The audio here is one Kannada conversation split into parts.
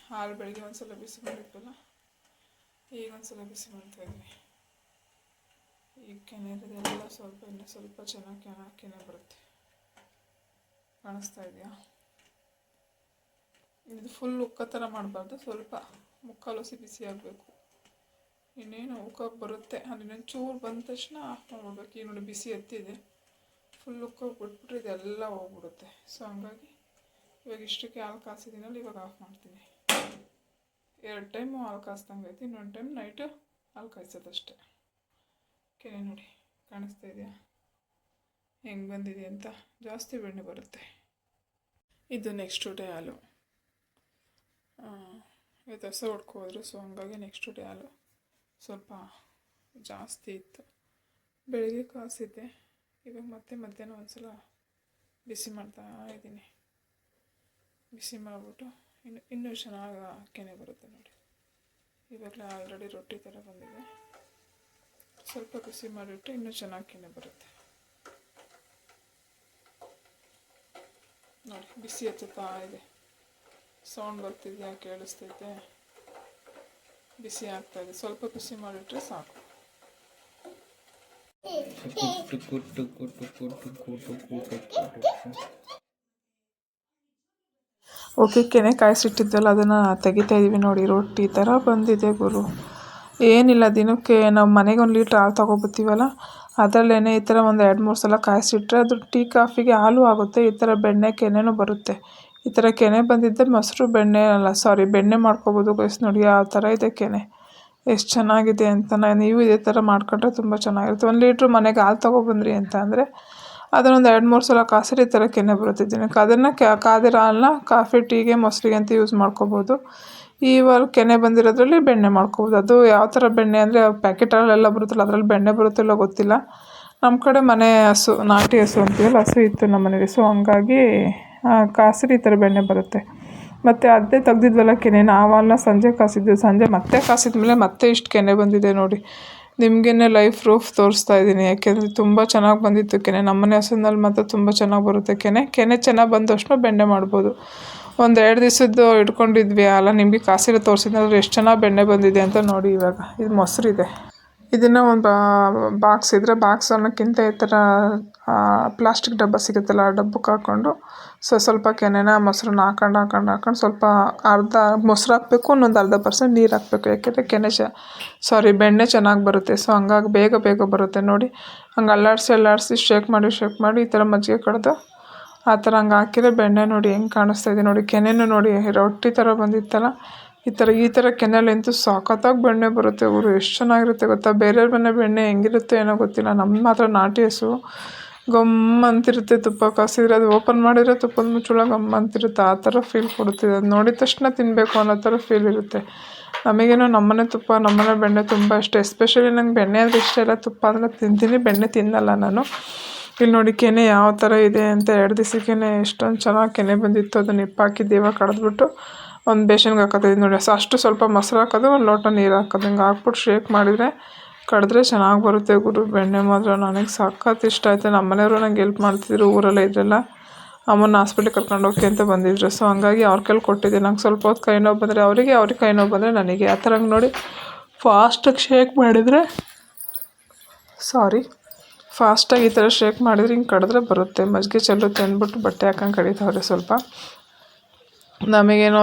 ಹಾಲು ಬೆಳಗ್ಗೆ ಒಂದ್ಸಲ ಬಿಸಿ ಮಾಡಿದ್ವಲ್ಲ, ಈಗ ಒಂದ್ಸಲ ಬಿಸಿ ಮಾಡ್ತಾಯಿದ್ವಿ. ಈಗ ಕೆನೆ ಇರೋದೆಲ್ಲ ಸ್ವಲ್ಪ ಇನ್ನೂ ಸ್ವಲ್ಪ ಚೆನ್ನಾಗಿ ಕೆನೆ ಬರುತ್ತೆ. ಕಾಣಿಸ್ತಾ ಇದೆಯಾ? ಇದು ಫುಲ್ ಉಕ್ಕ ಥರ ಮಾಡಬಾರ್ದು, ಸ್ವಲ್ಪ ಮುಕ್ಕಾಲು ಹಸಿ ಬಿಸಿ ಆಗಬೇಕು. ಇನ್ನೇನು ಉಕ್ಕಕ್ಕೆ ಬರುತ್ತೆ, ಇನ್ನೊಂದು ಚೂರು ಬಂದ ತಕ್ಷಣ ಆಫ್ ಮಾಡ್ಬಿಡ್ಬೇಕು. ಈಗ ನೋಡಿ ಬಿಸಿ ಎತ್ತಿದೆ, ಫುಲ್ ಉಕ್ಕಕ್ಕೆ ಬಿಟ್ಬಿಟ್ರೆ ಇದೆಲ್ಲ ಹೋಗ್ಬಿಡುತ್ತೆ. ಸೊ ಹಂಗಾಗಿ ಇವಾಗ ಇಷ್ಟಕ್ಕೆ ಹಾಲು ಕಾಸಿದ್ದೀನಲ್ಲ, ಇವಾಗ ಆಫ್ ಮಾಡ್ತೀನಿ. 2 ಟೈಮು ಹಾಲು ಕಾಸ್ದಂಗೆ ಐತಿ, ಇನ್ನೊಂದು ಟೈಮ್ ನೈಟು ಹಾಲು ಕಾಯಿಸೋದಷ್ಟೇ. ಕೆನೆ ನೋಡಿ ಕಾಣಿಸ್ತಾ ಇದೆಯಾ ಹೆಂಗೆ ಬಂದಿದೆ ಅಂತ? ಜಾಸ್ತಿ ಬೆಣ್ಣೆ ಬರುತ್ತೆ. ಇದು ನೆಕ್ಸ್ಟ್ ಡೇ ಹಾಲು. ಇವತ್ತು ಹಸ ಹೊಡ್ಕೋದ್ರು, ಸೊ ಹಂಗಾಗಿ ನೆಕ್ಸ್ಟ್ ಡೇ ಹಾಲು ಸ್ವಲ್ಪ ಜಾಸ್ತಿ ಇತ್ತು. ಬೆಳಗ್ಗೆ ಕಾಸಿದ್ದೆ, ಇವಾಗ ಮತ್ತೆ ಮಧ್ಯಾಹ್ನ ಒಂದ್ಸಲ ಬಿಸಿ ಮಾಡ್ತಾ ಇದ್ದೀನಿ. ಬಿಸಿ ಮಾಡಿಬಿಟ್ಟು ಇನ್ನೂ ಚೆನ್ನಾಗಿ ಕೆನೆ ಬರುತ್ತೆ ನೋಡಿ. ಇವಾಗಲೇ ಆಲ್ರೆಡಿ ರೊಟ್ಟಿ ಥರ ಬಂದಿದೆ. ಸ್ವಲ್ಪ ಬಿಸಿ ಮಾಡಿಬಿಟ್ಟು ಇನ್ನೂ ಚೆನ್ನಾಗಿ ಕೆನೆ ಬರುತ್ತೆ ನೋಡಿ. ಬಿಸಿ ಹತ್ತುತ್ತಾ ಇದೆ, ಸೌಂಡ್ ಬರ್ತಿದೆಯಾ? ಕೇಳಿಸ್ತೈತೆ? ಬಿಸಿ ಆಗ್ತಾಯಿದೆ. ಸ್ವಲ್ಪ ಬಿಸಿ ಮಾಡಿಟ್ರೆ ಸಾಕು. ಓಕೆ, ಕೆನೆ ಕಾಯಿಸಿಟ್ಟಿದ್ದಲ್ಲ ಅದನ್ನು ತೆಗಿತಾ ಇದ್ದೀವಿ ನೋಡಿ. ರೊಟ್ಟಿ ಥರ ಬಂದಿದೆ ಗುರು. ಏನಿಲ್ಲ, ದಿನಕ್ಕೆ ನಾವು ಮನೆಗೆ 1 ಲೀಟ್ರ್ ಹಾಲು ತೊಗೊಬತ್ತೀವಲ್ಲ, ಅದರಲ್ಲೇ ಈ ಥರ ಒಂದು 2-3 ಸಲ ಕಾಯಿಸಿಟ್ರೆ ಅದು ಟೀ ಕಾಫಿಗೆ ಹಾಲು ಆಗುತ್ತೆ. ಈ ಥರ ಬೆಣ್ಣೆ ಕೆನೆನೂ ಬರುತ್ತೆ. ಈ ಥರ ಕೆನೆ ಬಂದಿದ್ದೆ ಮೊಸರು ಬೆಣ್ಣೆ ಮಾಡ್ಕೊಬೋದು ಗೈಸ್. ನೋಡಿ ಯಾವ ಥರ ಇದೆ ಕೆನೆ, ಎಷ್ಟು ಚೆನ್ನಾಗಿದೆ ಅಂತ. ನೀವು ಇದೇ ಥರ ಮಾಡ್ಕೊಂಡ್ರೆ ತುಂಬ ಚೆನ್ನಾಗಿರುತ್ತೆ. 1 ಲೀಟ್ರ್ ಮನೆಗೆ ಹಾಲು ತೊಗೊಬಂದ್ರಿ ಅಂತ ಅಂದರೆ ಅದನ್ನೊಂದು 2-3 ಸಲ ಕಾಸಿದ್ರೆ ಈ ಥರ ಕೆನೆ ಬರುತ್ತೆ ದಿನಕ್ಕೆ. ಅದನ್ನು ಕಾದಿರೋ ಹಾಲನ್ನ ಕಾಫಿ, ಟೀಗೆ, ಮೊಸರಿಗೆ ಅಂತ ಯೂಸ್ ಮಾಡ್ಕೊಬೋದು. ಇವಾಗ ಕೆನೆ ಬಂದಿರೋದ್ರಲ್ಲಿ ಬೆಣ್ಣೆ ಮಾಡ್ಕೊಬೋದು. ಅದು ಯಾವ ಥರ ಬೆಣ್ಣೆ ಅಂದರೆ ಪ್ಯಾಕೆಟ್ ಹಾಲೆಲ್ಲ ಬರುತ್ತಲ್ಲ, ಅದರಲ್ಲಿ ಬೆಣ್ಣೆ ಬರುತ್ತಿಲ್ಲ ಗೊತ್ತಿಲ್ಲ. ನಮ್ಮ ಕಡೆ ಮನೆ ಹಸು, ನಾಟಿ ಹಸು ಅಂತೀವಲ್ಲ, ಹಸು ಇತ್ತು ನಮ್ಮ ಮನೇಲಿ. ಸೊ ಹಂಗಾಗಿ ಕಾಸಿದ್ರೆ ಈ ಥರ ಬೆಣ್ಣೆ ಬರುತ್ತೆ. ಮತ್ತು ಅದೇ ತೆಗ್ದಿದ್ವಲ್ಲ ಕೆನೆನ, ಆ ಹಾಲನ್ನ ಸಂಜೆ ಕಾಸಿದ್ವಿ. ಸಂಜೆ ಮತ್ತೆ ಕಾಸಿದ್ಮೇಲೆ ಮತ್ತೆ ಇಷ್ಟು ಕೆನೆ ಬಂದಿದೆ ನೋಡಿ. ನಿಮಗೇನೆ ಲೈವ್ ಪ್ರೂಫ್ ತೋರಿಸ್ತಾ ಇದ್ದೀನಿ, ಯಾಕೆಂದರೆ ತುಂಬ ಚೆನ್ನಾಗಿ ಬಂದಿತ್ತು ಕೆನೆ. ನಮ್ಮನೆ ಹಸುನಲ್ಲಿ ಮಾತ್ರ ತುಂಬ ಚೆನ್ನಾಗಿ ಬರುತ್ತೆ ಕೆನೆ ಚೆನ್ನಾಗಿ ಬಂದಷ್ಟು ಬೆಣ್ಣೆ ಮಾಡ್ಬೋದು. 1-2 ದಿವಸದ್ದು ಇಟ್ಕೊಂಡಿದ್ವಿ ಅಲ್ಲ, ನಿಮಗೆ ಕಾಸಿರೋ ತೋರಿಸಿದ್ರೆ ಎಷ್ಟು ಚೆನ್ನಾಗಿ ಬೆಣ್ಣೆ ಬಂದಿದೆ ಅಂತ ನೋಡಿ. ಇವಾಗ ಇದು ಮೊಸರಿದೆ, ಇದನ್ನು ಒಂದು ಬಾಕ್ಸ್ ಇದ್ದರೆ ಬಾಕ್ಸ್ ಅನ್ನೋಕ್ಕಿಂತ ಈ ಥರ ಪ್ಲಾಸ್ಟಿಕ್ ಡಬ್ಬ ಸಿಗುತ್ತಲ್ಲ, ಆ ಡಬ್ಬಕ್ಕೆ ಹಾಕ್ಕೊಂಡು ಸ್ವಲ್ಪ ಕೆನೆನ ಮೊಸರನ್ನ ಹಾಕೊಂಡು ಸ್ವಲ್ಪ ಅರ್ಧ ಮೊಸರು ಹಾಕಬೇಕು, ಇನ್ನೊಂದು 1/2% ನೀರು ಹಾಕಬೇಕು. ಯಾಕೆಂದರೆ ಬೆಣ್ಣೆ ಚೆನ್ನಾಗಿ ಬರುತ್ತೆ. ಸೊ ಹಂಗಾಗಿ ಬೇಗ ಬರುತ್ತೆ ನೋಡಿ. ಹಂಗೆ ಅಲ್ಲಾಡಿಸಿ ಶೇಕ್ ಮಾಡಿ ಈ ಥರ ಮಜ್ಜಿಗೆ ಕಡ್ದು ಆ ಥರ ಹಂಗೆ ಹಾಕಿದ್ರೆ ಬೆಣ್ಣೆ ನೋಡಿ ಹೆಂಗೆ ಕಾಣಿಸ್ತಾ ಇದೆ ನೋಡಿ. ಕೆನೆನೂ ನೋಡಿ ರೊಟ್ಟಿ ಥರ ಬಂದಿತ್ತಲ್ಲ, ಈ ಥರ ಕೆನೆಯಲ್ಲಂತೂ ಸಖತ್ತಾಗಿ ಬೆಣ್ಣೆ ಬರುತ್ತೆ ಅವರು. ಎಷ್ಟು ಚೆನ್ನಾಗಿರುತ್ತೆ ಗೊತ್ತಾ? ಬೇರೆಯವ್ರ ಮನೆ ಬೆಣ್ಣೆ ಹೆಂಗಿರುತ್ತೆ ಏನೋ ಗೊತ್ತಿಲ್ಲ, ನಮ್ಮ ಮಾತ್ರ ನಾಟಿ ಹಸು ಗಮ್ ಅಂತಿರುತ್ತೆ. ತುಪ್ಪ ಕಾಸಿದ್ರೆ ಅದು ಓಪನ್ ಮಾಡಿದರೆ ತುಪ್ಪದ ಮುಚ್ಚಳ ಗಮ್ ಅಂತಿರುತ್ತೆ. ಆ ಥರ ಫೀಲ್ ಕೊಡುತ್ತಿದೆ. ಅದು ನೋಡಿದ ತಕ್ಷಣ ತಿನ್ನಬೇಕು ಅನ್ನೋ ಥರ ಫೀಲ್ ಇರುತ್ತೆ. ನಮಗೇನೋ ನಮ್ಮನೆ ತುಪ್ಪ, ನಮ್ಮನೆ ಬೆಣ್ಣೆ ತುಂಬ ಇಷ್ಟ. ಎಸ್ಪೆಷಲಿ ನಂಗೆ ಬೆಣ್ಣೆ ಅಂದರೆ ಇಷ್ಟ ಇಲ್ಲ, ತುಪ್ಪ ಅಂದರೆ ತಿಂತೀನಿ, ಬೆಣ್ಣೆ ತಿನ್ನಲ್ಲ ನಾನು. ಇಲ್ಲಿ ನೋಡಿ ಕೆನೆ ಯಾವ ಥರ ಇದೆ ಅಂತ. 2 ದಿವಸಕ್ಕೆ ಎಷ್ಟೊಂದು ಚೆನ್ನಾಗಿ ಕೆನೆ ಬಂದಿತ್ತು. ಅದನ್ನು ಹಾಕಿದ್ದು ಇವಾಗ ಕಳೆದ್ಬಿಟ್ಟು ಒಂದು ಬೇಸನ್ಗೆ ಹಾಕೋತಿದ್ದೀನಿ ನೋಡಿ. ಅಷ್ಟು ಸ್ವಲ್ಪ ಮೊಸರು ಹಾಕೋದು, 1 ಲೋಟ ನೀರು ಹಾಕೋದು, ಹಿಂಗೆ ಹಾಕ್ಬಿಟ್ಟು ಶೇಕ್ ಮಾಡಿದರೆ ಕಡಿದ್ರೆ ಚೆನ್ನಾಗಿ ಬರುತ್ತೆ ಗುರು. ಬೆಣ್ಣೆ ಮಾತ್ರ ನನಗೆ ಸಖತ್ ಇಷ್ಟ ಆಯಿತು. ನಮ್ಮ ಮನೆಯವರು ನಂಗೆ ಹೆಲ್ಪ್ ಮಾಡ್ತಿದ್ರು, ಊರಲ್ಲೇ ಇದ್ರಲ್ಲ, ಅಮ್ಮನ ಹಾಸ್ಪಿಟ್ಲಿಗೆ ಕರ್ಕೊಂಡು ಹೋಗಿ ಅಂತ ಬಂದಿದ್ರು. ಸೊ ಹಂಗಾಗಿ ಅವ್ರ ಕೈಲಿ ಕೊಟ್ಟಿದ್ದೆ. ನಂಗೆ ಸ್ವಲ್ಪ ಹೊತ್ತು ಕೈ ನೋವು ಬಂದರೆ ಅವ್ರಿಗೆ ಕೈ ನೋವು ಬಂದರೆ ನನಗೆ. ಆ ಥರ ನೋಡಿ ಫಾಸ್ಟಾಗಿ ಶೇಕ್ ಮಾಡಿದರೆ ಫಾಸ್ಟಾಗಿ ಈ ಥರ ಶೇಕ್ ಮಾಡಿದರೆ ಹಿಂಗೆ ಕಡಿದ್ರೆ ಬರುತ್ತೆ. ಮಜ್ಜಿಗೆ ಚೆಲ್ಲುತ್ತೆ ಅಂದ್ಬಿಟ್ಟು ಬಟ್ಟೆ ಹಾಕೊಂಡು ಕಡಿತಾವ್ರೆ ಸ್ವಲ್ಪ. ನಮಗೇನೋ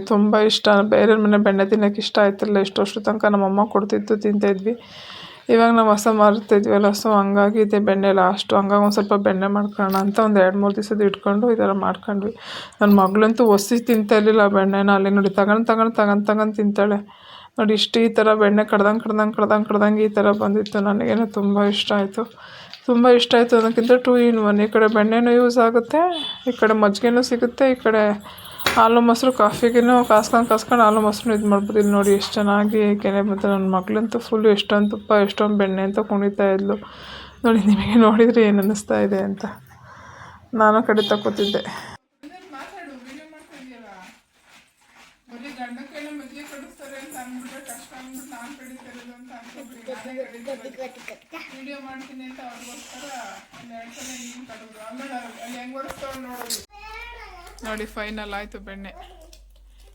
ತುಂಬ ಇಷ್ಟ. ಬೇರೆಯವ್ರ ಮನೆ ಬೆಣ್ಣೆ ತಿನ್ನೋಕೆ ಇಷ್ಟ ಆಯ್ತಿರಲಿಲ್ಲ. ಇಷ್ಟು ವರ್ಷದ ತನಕ ನಮ್ಮಮ್ಮ ಕೊಡ್ತಿದ್ದು ತಿಂತಾಯಿದ್ವಿ. ಇವಾಗ ನಾವು ಹೊಸ ಮಾರ್ತಾಯಿದ್ವಲ್ಲ, ಸೊ ಹಂಗಾಗಿ ಇದೆ ಬೆಣ್ಣೆ ಲಾಸ್ಟು. ಹಂಗಾಗಿ ಒಂದು ಸ್ವಲ್ಪ ಬೆಣ್ಣೆ ಮಾಡ್ಕೊಳ್ಳೋಣ ಅಂತ ಒಂದು 2-3 ದಿವಸದ್ದು ಇಟ್ಕೊಂಡು ಈ ಥರ ಮಾಡ್ಕೊಂಡ್ವಿ. ನನ್ನ ಮಗಳಂತೂ ಒಸಿ ತಿಂತಾ ಇರಲಿಲ್ಲ ಬೆಣ್ಣೆನ. ಅಲ್ಲಿ ನೋಡಿ ತಗೊಂಡು ತಿಂತಾಳೆ ನೋಡಿ. ಈ ಥರ ಬೆಣ್ಣೆ ಕಡ್ದಂಗೆ ಈ ಥರ ಬಂದಿತ್ತು. ನನಗೇನೋ ತುಂಬ ಇಷ್ಟ ಆಯಿತು ಅನ್ನೋಕ್ಕಿಂತ 2 in 1. ಈ ಕಡೆ ಬೆಣ್ಣೆನೂ ಯೂಸ್ ಆಗುತ್ತೆ, ಈ ಕಡೆ ಮಜ್ಜಿಗೆನೂ ಸಿಗುತ್ತೆ, ಈ ಕಡೆ ಹಾಲು ಮೊಸರು ಕಾಫಿಗೇನೂ ಕಾಸ್ಕೊಂಡು ಹಾಲು ಮೊಸರು ಇದು ಮಾಡ್ಬೋದು. ಇಲ್ಲಿ ನೋಡಿ ಎಷ್ಟು ಚೆನ್ನಾಗಿ ಕೆನೆ ಬಂತು. ನನ್ನ ಮಗಳಂತೂ ಫುಲ್ಲು ಎಷ್ಟೊಂದು ತುಪ್ಪ ಎಷ್ಟೊಂದು ಬೆಣ್ಣೆ ಅಂತ ಕುಣಿತಾ ಇದ್ಲು ನೋಡಿ. ನಿಮಗೆ ನೋಡಿದರೆ ಏನು ಅನ್ನಿಸ್ತಾ ಇದೆ ಅಂತ ನಾನು ಕಡೆ ತಗೋತಿದ್ದೆ. ವಿಡಿಯೋ ಮಾಡ್ತೀನಿ ಅಂತ ಅವ್ರಿಗೋಸ್ಕರ 2 ಸಲ ನೀನು ಕಡಿದ್ರು. ಆಮೇಲೆ ಅಲ್ಲಿ ಹೆಂಗೆ ಓಡಿಸ್ತಾವೆ ನೋಡಿ. ಫೈನಲ್ ಆಯಿತು ಬೆಣ್ಣೆ.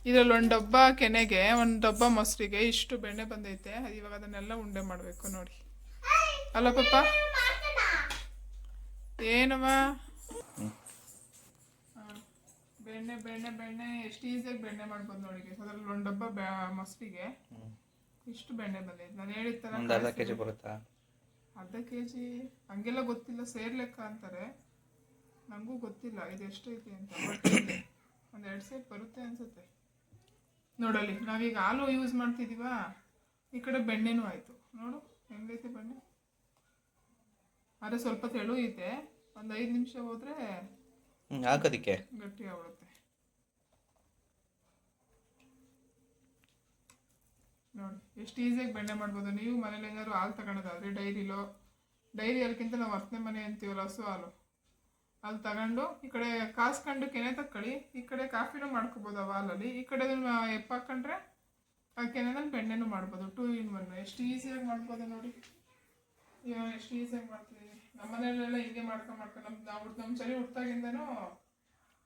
ಇದರಲ್ಲಿ ಒಂದು ಡಬ್ಬ ಕೆನೆಗೆ ಒಂದು ಡಬ್ಬ ಮೊಸರಿಗೆ ಇಷ್ಟು ಬೆಣ್ಣೆ ಬಂದೈತೆ. ಇವಾಗ ಅದನ್ನೆಲ್ಲ ಉಂಡೆ ಮಾಡಬೇಕು ನೋಡಿ. ಅಲ್ಲ ಪಪ್ಪ ಏನವ ಬೆಣ್ಣೆ ಬೆಣ್ಣೆ ಬೆಣ್ಣೆ ಎಷ್ಟು ಈಸಿಯಾಗಿ ಬೆಣ್ಣೆ ಮಾಡ್ಬೋದು ನೋಡಿ. ಅದ್ರಲ್ಲಿ ಒಂದು ಡಬ್ಬ ಮೊಸರಿಗೆ ಇಷ್ಟು ಬೆಣ್ಣೆ ಬಂದೈತೆ. ನಾನು ಹೇಳಿದ ಅರ್ಧ ಕೆಜಿ ಬರುತ್ತಾ? ಅರ್ಧ ಕೆಜಿ ಹಂಗೆಲ್ಲ ಗೊತ್ತಿಲ್ಲ, ಸೇರ್ ಲೆಕ್ಕ ಅಂತಾರೆ, ನನಗೂ ಗೊತ್ತಿಲ್ಲ ಇದು ಎಷ್ಟೈತಿ ಅಂತ. ಒಂದು 2 ಸೇರ್ ಬರುತ್ತೆ ಅನ್ಸುತ್ತೆ ನೋಡಲ್ಲಿ. ನಾವೀಗ ಹಾಲು ಯೂಸ್ ಮಾಡ್ತಿದೀವ, ಈ ಕಡೆ ಬೆಣ್ಣೆನೂ ಆಯಿತು ನೋಡು ಹೆಂಗೈತೆ ಬೆಣ್ಣೆ. ಆದರೆ ಸ್ವಲ್ಪ ತೆಳು ಐತೆ, ಒಂದು 5 ನಿಮಿಷ ಹೋದರೆ ಹಾಕೋದಕ್ಕೆ ಗಟ್ಟಿ ಆಗ್ಬಿಡುತ್ತೆ ನೋಡಿ. ಎಷ್ಟು ಈಸಿಯಾಗಿ ಬೆಣ್ಣೆ ಮಾಡ್ಬೋದು. ನೀವು ಮನೇಲಿ ಏನಾದ್ರು ಹಾಲು ತಗೊಳೋದಾದ್ರೆ ಡೈರಿ ಹಾಲ್ಗಿಂತ ನಾವು ವರ್ತನೆ ಮನೆ ಅಂತೀವಲ್ಲ, ಹಸು ಹಾಲು, ಅದು ತಗೊಂಡು ಈ ಕಡೆ ಕಾಸ್ಕೊಂಡು ಕೆನೆ ತಕ್ಕೊಳ್ಳಿ. ಈ ಕಡೆ ಕಾಫಿನೂ ಮಾಡ್ಕೋಬೋದು ಆ ಹಾಲಲ್ಲಿ, ಈ ಕಡೆ ಎಪ್ಪಾಕೊಂಡ್ರೆ ಆ ಕೆನೆದಲ್ಲಿ ಬೆಣ್ಣೆನೂ ಮಾಡ್ಬೋದು. 2 in 1 ಎಷ್ಟು ಈಸಿಯಾಗಿ ಮಾಡ್ಬೋದು ನೋಡಿ. ಇವಾಗ ಎಷ್ಟು ಈಸಿಯಾಗಿ ಮಾಡ್ತೀವಿ. ನಮ್ಮ ಮನೆಯಲ್ಲೆಲ್ಲ ಹಿಂಗೆ ಮಾಡ್ಕೊಂಡು ನಮ್ಮ ಸರಿ ಹುಟ್ಟಾಗಿಂದನೂ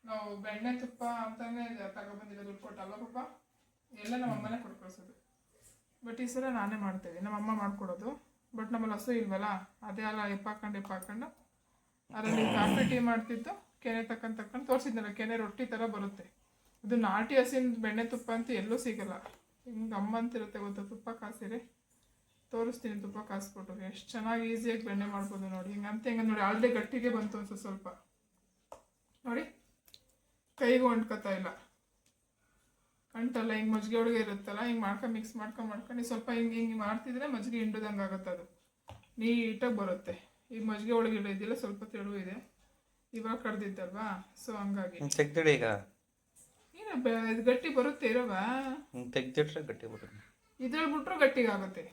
ನಾವು ಬೆಣ್ಣೆ ತುಪ್ಪ ಅಂತಾನೆ ತಗೊಬಂದಿಲ್ಲ, ದುಡ್ಡು ಕೊಟ್ಟಲ್ಲ ಪಾಪ, ಎಲ್ಲ ನಮ್ಮ ಅಮ್ಮನೇ ಕೊಡ್ಕೊಳ್ಸೋದು. ಬಟ್ ಈ ಸಲ ನಾನೇ ಮಾಡ್ತೇವೆ, ನಮ್ಮ ಅಮ್ಮ ಮಾಡ್ಕೊಡೋದು. ಬಟ್ ನಮ್ಮಲ್ಲಿ ಹಸು ಇಲ್ವಲ್ಲ, ಅದೇ ಅಲ್ಲ ಎಪ್ಪಾಕೊಂಡು ಅದರಲ್ಲಿ ಕಾಫಿ ಟೀ ಮಾಡ್ತಿದ್ದು ಕೆನೆ ತಕೊಂಡು ತೋರಿಸಿದ್ನಲ್ಲ, ಕೆನೆ ರೊಟ್ಟಿ ಥರ ಬರುತ್ತೆ. ಅದು ನಾಟಿ ಹಸಿನ ಬೆಣ್ಣೆ ತುಪ್ಪ ಅಂತೂ ಎಲ್ಲೂ ಸಿಗಲ್ಲ. ಹಿಂಗೆ ಅಮ್ಮ ಅಂತಿರುತ್ತೆ ಗೊತ್ತಾ, ತುಪ್ಪ ಕಾಸಿರಿ ತೋರಿಸ್ತೀನಿ, ತುಪ್ಪ ಕಾಸ್ಬಿಟ್ಟು ಎಷ್ಟು ಚೆನ್ನಾಗಿ ಈಸಿಯಾಗಿ ಬೆಣ್ಣೆ ಮಾಡ್ಬೋದು ನೋಡಿ. ಹಿಂಗೆ ನೋಡಿ ಆಲ್ರೆಡಿ ಗಟ್ಟಿಗೆ ಬಂತು ಅನ್ಸು ಸ್ವಲ್ಪ ನೋಡಿ, ಕೈಗೂ ಅಂಟ್ಕೊತಾ ಇಲ್ಲ, ಅಂಟಲ್ಲ. ಹಿಂಗೆ ಮಜ್ಜಿಗೆ ಒಳಗೆ ಇರುತ್ತಲ್ಲ, ಹಿಂಗೆ ಮಿಕ್ಸ್ ಮಾಡ್ಕೊಂಡು ಸ್ವಲ್ಪ ಹಿಂಗೆ ಮಾಡ್ತಿದ್ರೆ ಮಜ್ಜಿಗೆ ಹಿಂಡ್ದಂಗೆ ಆಗುತ್ತೆ, ಅದು ನೀಟಾಗಿ ಬರುತ್ತೆ. ಈ ಮಜ್ಜಿಗೆ ಒಳಗೆ ಇದೆಯಲ್ಲ ಸ್ವಲ್ಪ ತೆಳು ಇದೆ, ಇವಾಗ ಕಡ್ದಿದ್ದಲ್ವಾ, ಸೊ ಹಂಗಾಗಿ ತೆಗ್ದಿಡಿ. ಈಗ ಏನು ಇದು ಗಟ್ಟಿ ಬರುತ್ತೆ ಇರವ, ತೆಗ್ದಿಟ್ರೆ ಗಟ್ಟಿ ಬರುತ್ತೆ, ಇದ್ರಲ್ಲಿ ಬಿಟ್ರು ಗಟ್ಟಿಗೆ ಆಗುತ್ತೆ.